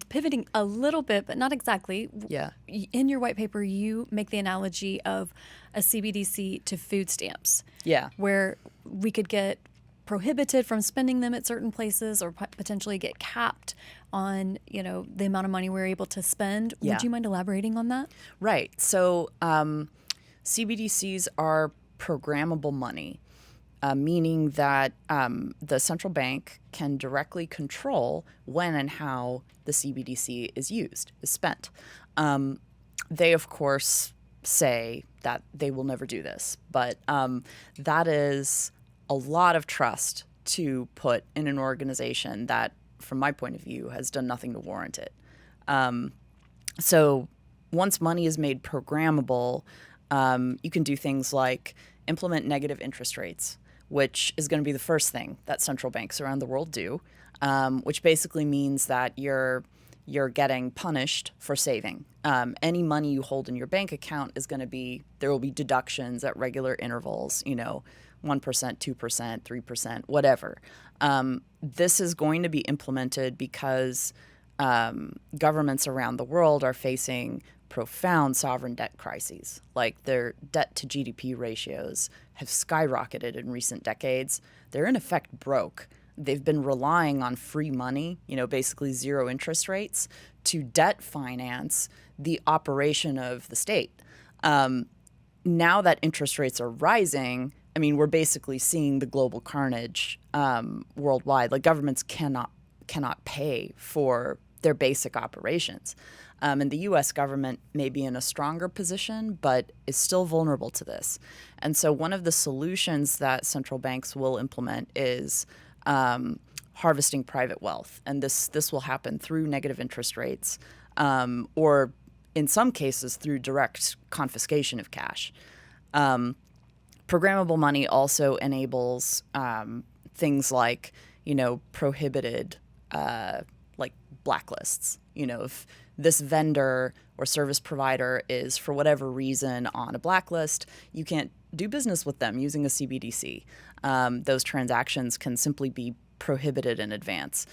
pivoting a little bit, but not exactly. Yeah. In your white paper, you make the analogy of a CBDC to food stamps. Yeah. Where we could get prohibited from spending them at certain places or potentially get capped on, the amount of money we're able to spend. Yeah. Would you mind elaborating on that? Right. So CBDCs are programmable money, meaning that the central bank can directly control when and how the CBDC is spent. They, of course, say that they will never do this, but that is a lot of trust to put in an organization that, from my point of view, has done nothing to warrant it. So once money is made programmable, you can do things like implement negative interest rates, which is going to be the first thing that central banks around the world do, which basically means that you're getting punished for saving. Any money you hold in your bank account there will be deductions at regular intervals, 1%, 2%, 3%, whatever. This is going to be implemented because governments around the world are facing profound sovereign debt crises. Like, their debt to GDP ratios have skyrocketed in recent decades. They're in effect broke. They've been relying on free money, basically zero interest rates, to debt finance the operation of the state. Now that interest rates are rising, we're basically seeing the global carnage worldwide. Like, governments cannot pay for their basic operations. And the U.S. government may be in a stronger position, but is still vulnerable to this. And so one of the solutions that central banks will implement is harvesting private wealth. And this will happen through negative interest rates, or in some cases through direct confiscation of cash. Programmable money also enables things like, prohibited like blacklists. If this vendor or service provider is, for whatever reason, on a blacklist, you can't do business with them using a CBDC. Those transactions can simply be prohibited in advance.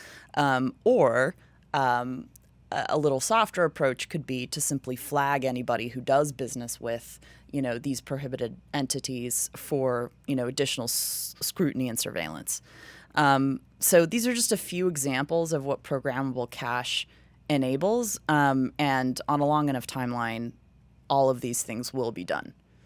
Or a little softer approach could be to simply flag anybody who does business with, these prohibited entities for, additional scrutiny and surveillance. So these are just a few examples of what programmable cash enables. And on a long enough timeline, all of these things will be done.